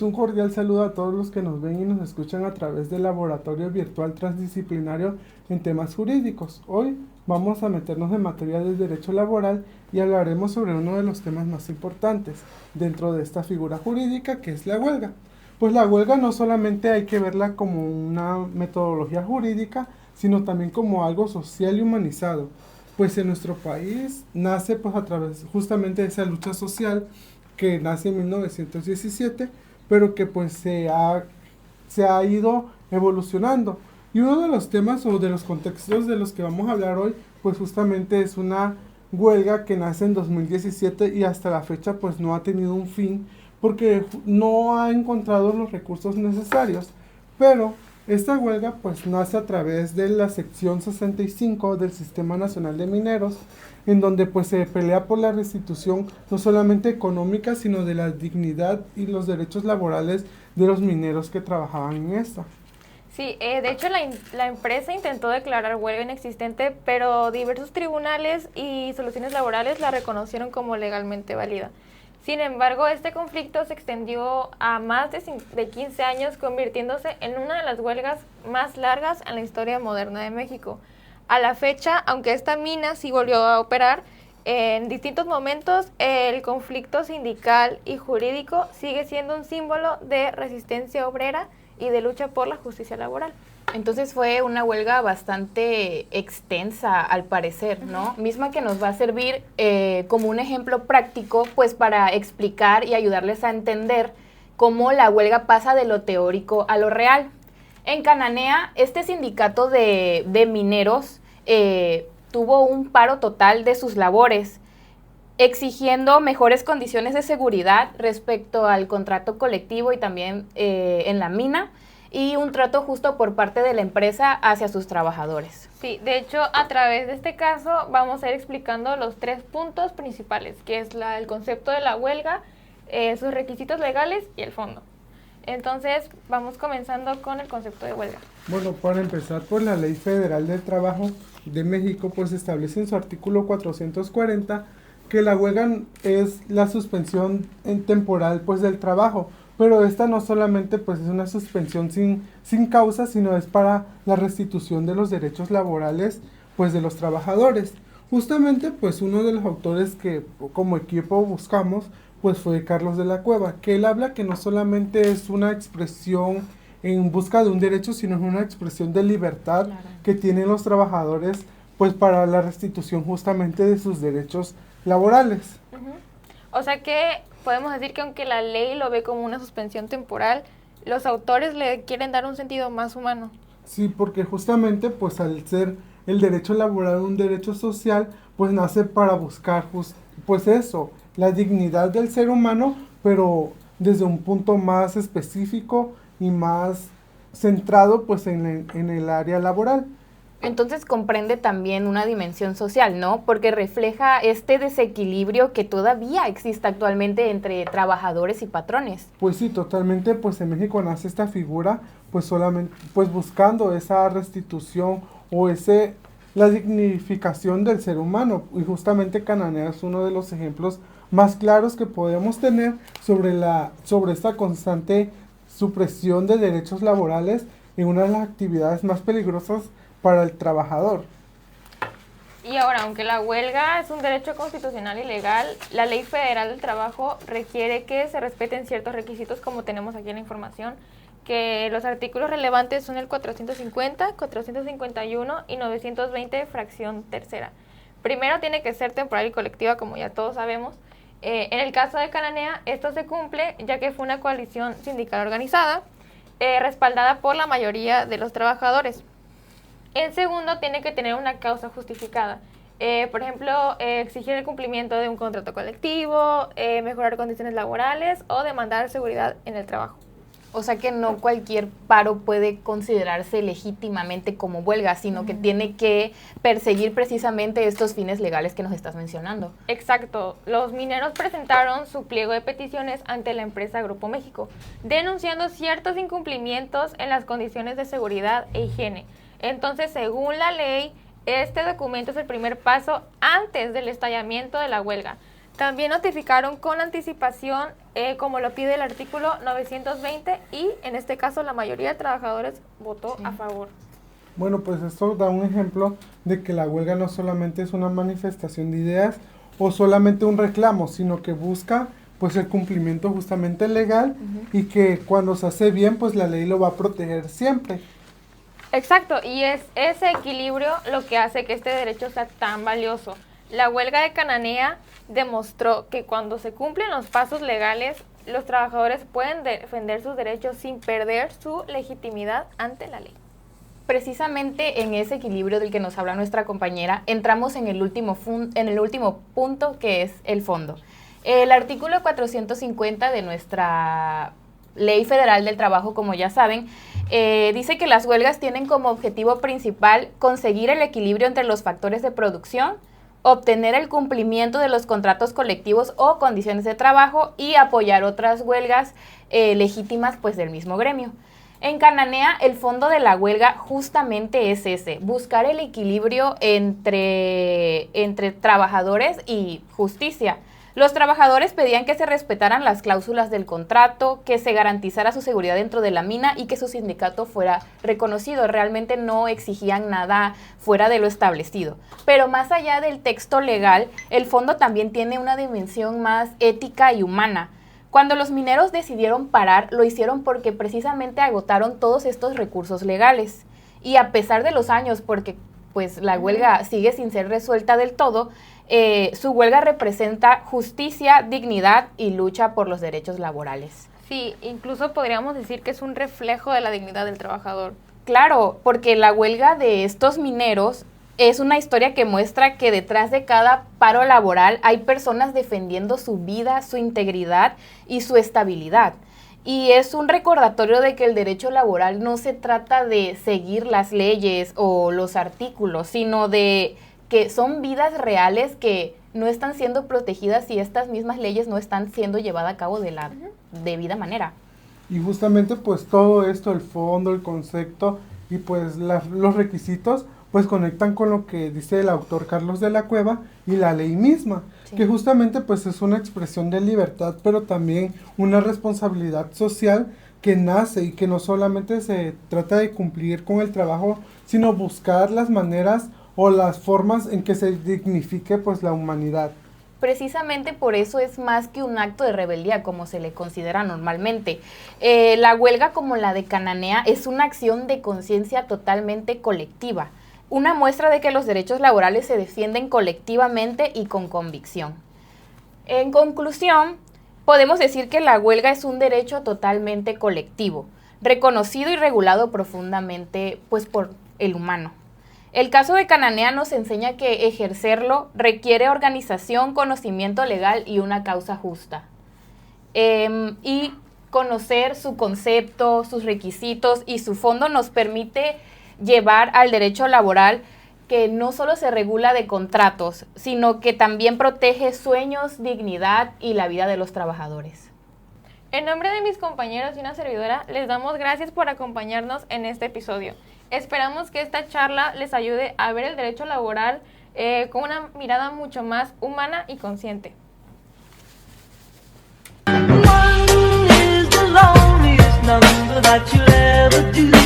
un cordial saludo a todos los que nos ven y nos escuchan a través del Laboratorio Virtual Transdisciplinario en temas jurídicos. Hoy vamos a meternos en materia de derecho laboral y hablaremos sobre uno de los temas más importantes dentro de esta figura jurídica, que es la huelga. Pues la huelga no solamente hay que verla como una metodología jurídica, sino también como algo social y humanizado. Pues en nuestro país nace pues a través justamente de esa lucha social que nace en 1917, pero que pues se ha ido evolucionando. Y uno de los temas o de los contextos de los que vamos a hablar hoy, pues justamente es una huelga que nace en 2017 y hasta la fecha pues no ha tenido un fin porque no ha encontrado los recursos necesarios. Pero esta huelga pues nace a través de la sección 65 del Sistema Nacional de Mineros, en donde pues se pelea por la restitución no solamente económica, sino de la dignidad y los derechos laborales de los mineros que trabajaban en esta. Sí, de hecho la empresa intentó declarar huelga inexistente, pero diversos tribunales y soluciones laborales la reconocieron como legalmente válida. Sin embargo, este conflicto se extendió a más de 15 años, convirtiéndose en una de las huelgas más largas en la historia moderna de México. A la fecha, aunque esta mina sí volvió a operar, en distintos momentos el conflicto sindical y jurídico sigue siendo un símbolo de resistencia obrera y de lucha por la justicia laboral. Entonces fue una huelga bastante extensa, al parecer, ¿no? Misma que nos va a servir como un ejemplo práctico, pues para explicar y ayudarles a entender cómo la huelga pasa de lo teórico a lo real. En Cananea, este sindicato de mineros tuvo un paro total de sus labores, exigiendo mejores condiciones de seguridad respecto al contrato colectivo y también en la mina, y un trato justo por parte de la empresa hacia sus trabajadores. Sí, de hecho, a través de este caso vamos a ir explicando los 3 puntos principales, que es el concepto de la huelga, sus requisitos legales y el fondo. Entonces, vamos comenzando con el concepto de huelga. Bueno, para empezar, pues la Ley Federal del Trabajo de México pues establece en su artículo 440 que la huelga es la suspensión temporal pues del trabajo. Pero esta no solamente pues es una suspensión sin causa, sino es para la restitución de los derechos laborales pues de los trabajadores. Justamente pues uno de los autores que como equipo buscamos pues fue Carlos de la Cueva, que él habla que no solamente es una expresión en busca de un derecho, sino es una expresión de libertad que tienen los trabajadores pues para la restitución justamente de sus derechos laborales. O sea que podemos decir que aunque la ley lo ve como una suspensión temporal, los autores le quieren dar un sentido más humano. Sí, porque justamente pues al ser el derecho laboral un derecho social, pues nace para buscar pues eso, la dignidad del ser humano, pero desde un punto más específico y más centrado pues en el área laboral. Entonces comprende también una dimensión social, ¿no? Porque refleja este desequilibrio que todavía existe actualmente entre trabajadores y patrones. Pues sí, totalmente, pues en México nace esta figura, pues solamente, pues buscando esa restitución o la dignificación del ser humano. Y justamente Cananea es uno de los ejemplos más claros que podemos tener sobre esta constante supresión de derechos laborales en una de las actividades más peligrosas para el trabajador. Y ahora, aunque la huelga es un derecho constitucional y legal, la Ley Federal del Trabajo requiere que se respeten ciertos requisitos, como tenemos aquí en la información, que los artículos relevantes son el 450, 451 y 920, fracción tercera. Primero tiene que ser temporal y colectiva, como ya todos sabemos. En el caso de Cananea, esto se cumple ya que fue una coalición sindical organizada, respaldada por la mayoría de los trabajadores. En segundo, tiene que tener una causa justificada. Por ejemplo, exigir el cumplimiento de un contrato colectivo, mejorar condiciones laborales o demandar seguridad en el trabajo. O sea que no cualquier paro puede considerarse legítimamente como huelga, sino que tiene que perseguir precisamente estos fines legales que nos estás mencionando. Exacto. Los mineros presentaron su pliego de peticiones ante la empresa Grupo México, denunciando ciertos incumplimientos en las condiciones de seguridad e higiene. Entonces, según la ley, este documento es el primer paso antes del estallamiento de la huelga. También notificaron con anticipación, como lo pide el artículo 920, y en este caso la mayoría de trabajadores votó a favor. Bueno, pues esto da un ejemplo de que la huelga no solamente es una manifestación de ideas o solamente un reclamo, sino que busca pues el cumplimiento justamente legal y que cuando se hace bien, pues la ley lo va a proteger siempre. Exacto, y es ese equilibrio lo que hace que este derecho sea tan valioso. La huelga de Cananea demostró que cuando se cumplen los pasos legales, los trabajadores pueden defender sus derechos sin perder su legitimidad ante la ley. Precisamente en ese equilibrio del que nos habla nuestra compañera, entramos en el último punto, que es el fondo. El artículo 450 de nuestra Ley Federal del Trabajo, como ya saben, dice que las huelgas tienen como objetivo principal conseguir el equilibrio entre los factores de producción, obtener el cumplimiento de los contratos colectivos o condiciones de trabajo y apoyar otras huelgas legítimas pues del mismo gremio. En Cananea, el fondo de la huelga justamente es ese, buscar el equilibrio entre trabajadores y justicia. Los trabajadores pedían que se respetaran las cláusulas del contrato, que se garantizara su seguridad dentro de la mina y que su sindicato fuera reconocido. Realmente no exigían nada fuera de lo establecido. Pero más allá del texto legal, el fondo también tiene una dimensión más ética y humana. Cuando los mineros decidieron parar, lo hicieron porque precisamente agotaron todos estos recursos legales. Y a pesar de los años, porque pues la huelga sigue sin ser resuelta del todo, su huelga representa justicia, dignidad y lucha por los derechos laborales. Sí, incluso podríamos decir que es un reflejo de la dignidad del trabajador. Claro, porque la huelga de estos mineros es una historia que muestra que detrás de cada paro laboral hay personas defendiendo su vida, su integridad y su estabilidad. Y es un recordatorio de que el derecho laboral no se trata de seguir las leyes o los artículos, sino de que son vidas reales que no están siendo protegidas y estas mismas leyes no están siendo llevadas a cabo de la debida manera. Y justamente pues todo esto, el fondo, el concepto y pues los requisitos pues conectan con lo que dice el autor Carlos de la Cueva y la ley misma, sí, que justamente pues es una expresión de libertad, pero también una responsabilidad social que nace y que no solamente se trata de cumplir con el trabajo, sino buscar las maneras o las formas en que se dignifique pues la humanidad. Precisamente por eso es más que un acto de rebeldía, como se le considera normalmente. La huelga, como la de Cananea, es una acción de conciencia totalmente colectiva, una muestra de que los derechos laborales se defienden colectivamente y con convicción. En conclusión, podemos decir que la huelga es un derecho totalmente colectivo, reconocido y regulado profundamente pues, por el humano. El caso de Cananea nos enseña que ejercerlo requiere organización, conocimiento legal y una causa justa. Y conocer su concepto, sus requisitos y su fondo nos permite llevar al derecho laboral que no solo se regula de contratos, sino que también protege sueños, dignidad y la vida de los trabajadores. En nombre de mis compañeros y una servidora, les damos gracias por acompañarnos en este episodio. Esperamos que esta charla les ayude a ver el derecho laboral con una mirada mucho más humana y consciente. One is the loneliest number that you'll ever do.